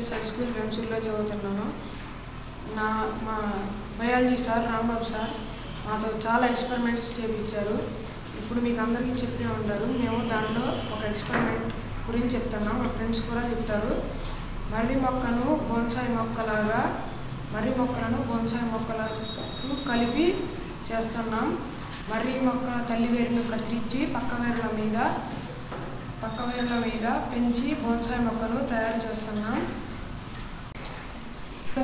Girls high school వెంసూర్లో చదువుతున్నాను. మా biology sir Rambabu sir మాతో చాలా ఎక్స్పెరిమెంట్స్ చేయించారు. ఇప్పుడు మీకు అందరికీ చెప్పే ఉంటారు. మేము దాంట్లో ఒక ఎక్స్పెరిమెంట్ గురించి చెప్తున్నాం, మా ఫ్రెండ్స్ కూడా చెప్తారు. మర్రి మొక్కలను బోన్సాయి మొక్కలతో కలిపి చేస్తున్నాం. మర్రి మొక్కల తల్లి వేరును కత్తిరించి పక్క వేరుల మీద పెంచి బోన్సాయి మొక్కలు తయారు చేస్తున్నాం.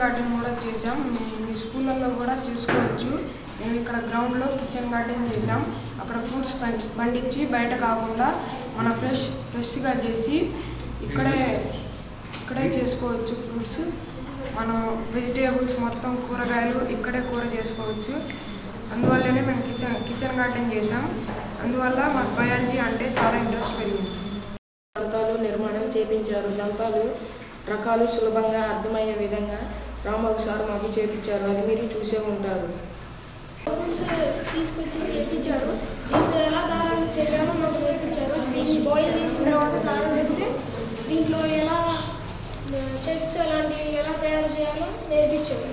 గార్డెన్ కూడా చేసాం. మీ స్కూళ్ళల్లో కూడా చేసుకోవచ్చు. మేము ఇక్కడ గ్రౌండ్లో కిచెన్ గార్డెన్ చేసాం. అక్కడ ఫ్రూట్స్ పండించి బయట కాకుండా మన ఫ్రెష్గా చేసి ఇక్కడే చేసుకోవచ్చు. ఫ్రూట్స్ మనం వెజిటేబుల్స్ మొత్తం కూరగాయలు ఇక్కడే కూర చేసుకోవచ్చు. అందువల్లనే మేము కిచెన్ గార్డెన్ చేసాం. అందువల్ల మాకు బయాలజీ అంటే చాలా ఇంట్రెస్ట్ పెరిగింది. దంతాలు నిర్మాణం చేయించారు. దంతాలు రకాలు సులభంగా అర్థమయ్యే విధంగా రాంబాబు సార్ మాకు చేయించారు. అది మీరు చూసే ఉంటారు. తీసుకొచ్చి చేయించారు. దీంతో ఎలా దారాలు చేయాలో మాకు నేర్పించారు. దీన్ని బాయిల్ చేసిన తర్వాత దారం పెడితే దీంట్లో ఎలా షర్ట్స్ అలాంటివి ఎలా తయారు చేయాలో నేర్పించారు.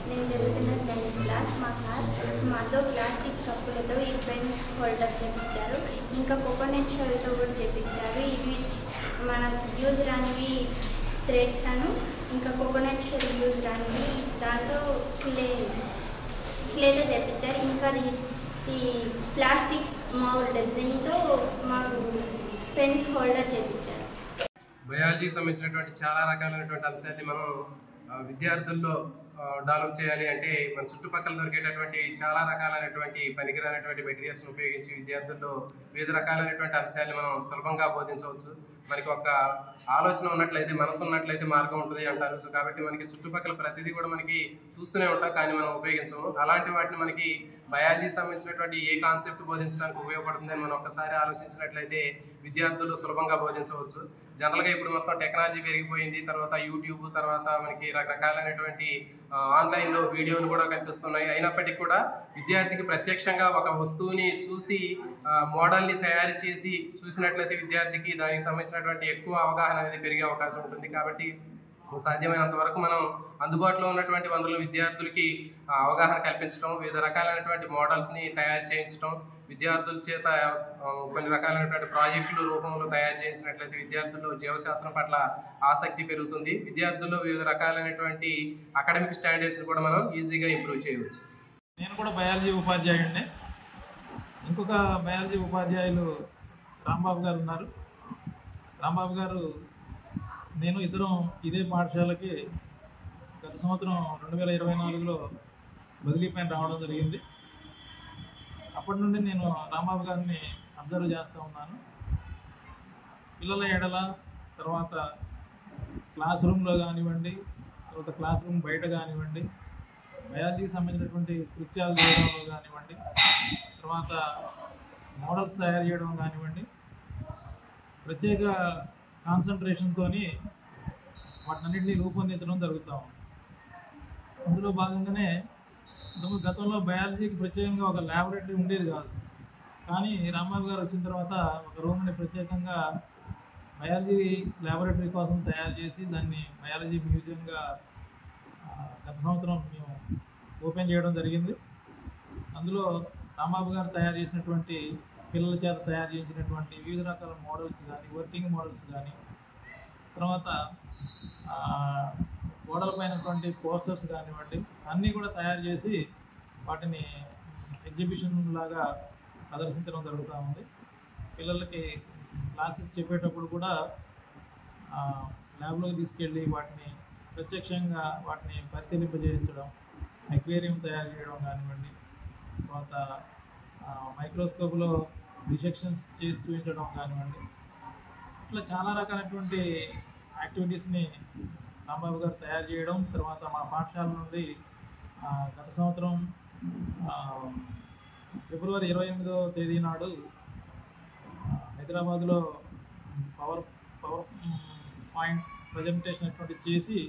నేను చదువుతున్న 10th క్లాస్. మా సార్ మాతో ప్లాస్టిక్ కప్పులతో ఈ పెన్ హోల్డర్ చేయించారు. ఇంకా కోకోనట్ షెల్తో కూడా చేయించారు. ఇవి మనం యూజ్ రానివి థ్రెడ్స్ ఇంకా కోకోనట్ షెల్ యూజ్ రానివి దాంతో క్లేతో చేయించారు. ఇంకా ఈ ప్లాస్టిక్ మౌల్డ్ దీంతో మాకు పెన్స్ హోల్డర్ చేయించారు. బయాలజీకి సంబంధించినటువంటి చాలా రకాలైనటువంటి అంశాన్ని మనం విద్యార్థుల్లో డెవలప్ చేయాలి అంటే మన చుట్టుపక్కల దొరికేటటువంటి చాలా రకాలైనటువంటి పనికిరానటువంటి మెటీరియల్స్ని ఉపయోగించి విద్యార్థుల్లో వివిధ రకాలైనటువంటి అంశాన్ని మనం సులభంగా బోధించవచ్చు. మనకి ఒక ఆలోచన ఉన్నట్లయితే, మనసు ఉన్నట్లయితే మార్గం ఉంటుంది అంటారు. సో కాబట్టి మనకి చుట్టుపక్కల ప్రతిదీ కూడా మనకి చూస్తూనే ఉంటాం, కానీ మనం ఉపయోగించము. అలాంటి వాటిని మనకి బయాలజీకి సంబంధించినటువంటి ఏ కాన్సెప్ట్ బోధించడానికి ఉపయోగపడుతుందని మనం ఒక్కసారి ఆలోచించినట్లయితే విద్యార్థులు సులభంగా బోధించవచ్చు. జనరల్గా ఇప్పుడు మొత్తం టెక్నాలజీ పెరిగిపోయింది. తర్వాత యూట్యూబ్, తర్వాత మనకి రకరకాలైనటువంటి ఆన్లైన్లో వీడియోలు కూడా కనిపిస్తున్నాయి. అయినప్పటికీ కూడా విద్యార్థికి ప్రత్యక్షంగా ఒక వస్తువుని చూసి మోడల్ని తయారు చేసి చూసినట్లయితే విద్యార్థికి దానికి సంబంధించినటువంటి ఎక్కువ అవగాహన అనేది పెరిగే అవకాశం ఉంటుంది. కాబట్టి సాధ్యమైనంత వరకు మనం అందుబాటులో ఉన్నటువంటి వనరులు విద్యార్థులకి అవగాహన కల్పించడం, వివిధ రకాలైనటువంటి మోడల్స్ని తయారు చేయించడం, విద్యార్థుల చేత కొన్ని రకాలైనటువంటి ప్రాజెక్టుల రూపంలో తయారు చేయించినట్లయితే విద్యార్థుల్లో జీవశాస్త్రం పట్ల ఆసక్తి పెరుగుతుంది. విద్యార్థుల్లో వివిధ రకాలైనటువంటి అకాడమిక్ స్టాండర్డ్స్ని కూడా మనం ఈజీగా ఇంప్రూవ్ చేయవచ్చు. నేను కూడా బయాలజీ ఉపాధ్యాయుడిని. ఇంకొక బయాలజీ ఉపాధ్యాయులు రాంబాబు గారు ఉన్నారు. రాంబాబు గారు నేను ఇద్దరం ఇదే పాఠశాలకి గత సంవత్సరం 2024లో బదిలీ పైన రావడం జరిగింది. అప్పటి నుండి నేను రాంబాబు గారిని అబ్జర్వ్ చేస్తూ ఉన్నాను. పిల్లల ఎడల, తర్వాత క్లాస్ రూమ్లో కానివ్వండి, తర్వాత క్లాస్ రూమ్ బయట కానివ్వండి, బయాలజీకి సంబంధించినటువంటి కృత్యాలు చేయడంలో కానివ్వండి, తర్వాత మోడల్స్ తయారు చేయడం కానివ్వండి, ప్రత్యేక కాన్సన్ట్రేషన్తో వాటినన్నింటినీ రూపొందించడం జరుగుతూ ఉంది. అందులో భాగంగానే గతంలో బయాలజీకి ప్రత్యేకంగా ఒక ల్యాబొరేటరీ ఉండేది కాదు. కానీ రాంబాబు గారు వచ్చిన తర్వాత ఒక రూమ్ని ప్రత్యేకంగా బయాలజీ ల్యాబొరేటరీ కోసం తయారు చేసి దాన్ని బయాలజీ మ్యూజియంగా గత సంవత్సరం మేము ఓపెన్ చేయడం జరిగింది. అందులో రాంబాబు గారు తయారు చేసినటువంటి, పిల్లల చేత తయారు చేయించినటువంటి వివిధ రకాల మోడల్స్ కానీ, వర్కింగ్ మోడల్స్ కానీ, తర్వాత గోడలపైనటువంటి పోస్టర్స్ కానివ్వండి, అన్నీ కూడా తయారు చేసి వాటిని ఎగ్జిబిషన్ లాగా ప్రదర్శించడం జరుగుతూ ఉంది. పిల్లలకి క్లాసెస్ చెప్పేటప్పుడు కూడా ల్యాబ్లోకి తీసుకెళ్ళి వాటిని ప్రత్యక్షంగా వాటిని పరిశీలింపజేయించడం, అక్వేరియం తయారు చేయడం కానివ్వండి, తర్వాత మైక్రోస్కోప్లో డిసెక్షన్స్ చేసి చూపించడం కానివ్వండి, ఇట్లా చాలా రకాలైనటువంటి యాక్టివిటీస్ని రాంబాబు గారు తయారు చేయడం. తర్వాత మా పాఠశాల నుండి గత సంవత్సరం ఫిబ్రవరి 28వ తేదీ నాడు హైదరాబాద్లో పవర్ పాయింట్ ప్రజెంటేషన్ అటువంటి చేసి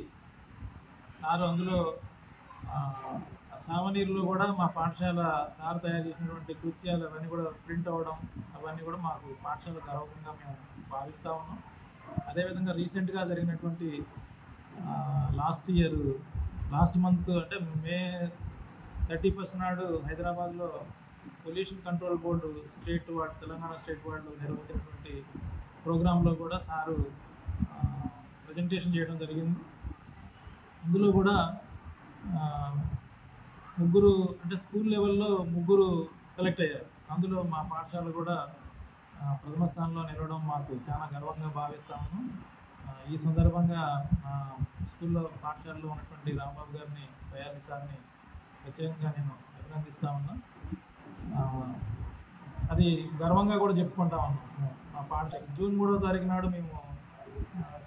సారు అందులో సావనీరులో కూడా మా పాఠశాల సార్ తయారు చేసినటువంటి కృత్యాలు అవన్నీ కూడా ప్రింట్ అవ్వడం, అవన్నీ కూడా మాకు పాఠశాల గర్వంగా మేము భావిస్తూ ఉన్నాం. అదేవిధంగా రీసెంట్గా జరిగినటువంటి లాస్ట్ మంత్ అంటే మే 31 నాడు హైదరాబాద్లో pollution control board Telangana state వాళ్ళు నిర్వహించినటువంటి ప్రోగ్రాంలో కూడా సారు ప్రజెంటేషన్ చేయడం జరిగింది. ఇందులో కూడా ముగ్గురు అంటే స్కూల్ లెవెల్లో ముగ్గురు సెలెక్ట్ అయ్యారు. అందులో మా పాఠశాల కూడా ప్రథమ స్థానంలో నిలవడం మాకు చాలా గర్వంగా భావిస్తాము. ఈ సందర్భంగా స్కూల్లో పాఠశాలలో ఉన్నటువంటి రాంబాబు గారిని, బయాలి సార్ని ప్రత్యేకంగా నేను అభినందిస్తా ఉన్నా. అది గర్వంగా కూడా చెప్పుకుంటా ఉన్నాం. మా పాఠశాల జూన్ 3వ తారీఖు నాడు మేము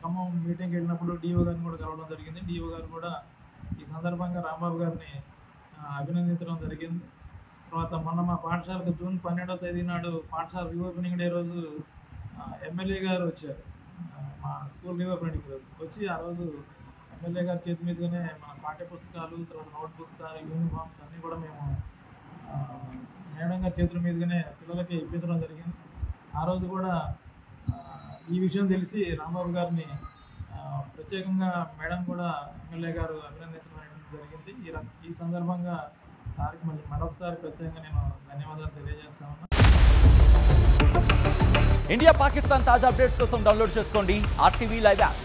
ఖమ్మం మీటింగ్కి వెళ్ళినప్పుడు డిఓ గారిని కూడా కలవడం జరిగింది. డిఓ గారు కూడా ఈ సందర్భంగా రాంబాబు గారిని అభినందించడం జరిగింది. తర్వాత మొన్న మా పాఠశాలకు జూన్ 12వ తేదీ నాడు పాఠశాల రీఓపెనింగ్ డే రోజు ఎమ్మెల్యే గారు వచ్చారు. మా స్కూల్ రీఓపెనింగ్ రోజు వచ్చి ఆ రోజు ఎమ్మెల్యే గారి చేతి మీదుగానే మన పాఠ్య పుస్తకాలు, తర్వాత నోట్ పుస్తకాలు, యూనిఫామ్స్ అన్నీ కూడా మేము మేడం గారి చేతుల మీదుగానే పిల్లలకి ఇప్పించడం జరిగింది. ఆ రోజు కూడా ఈ విషయం తెలిసి రాంబాబు గారిని ప్రత్యేకంగా మేడం కూడా ఎమ్మెల్యే గారు అభినందించడం జరిగింది. ఈ సందర్భంగా సార్కి మరొకసారి ప్రత్యేకంగా నేను ధన్యవాదాలు తెలియజేస్తా ఉన్నా. ఇండియా పాకిస్తాన్ తాజా అప్డేట్స్ కోసం డౌన్లోడ్ చేసుకోండి RTV లైవ్ యాప్.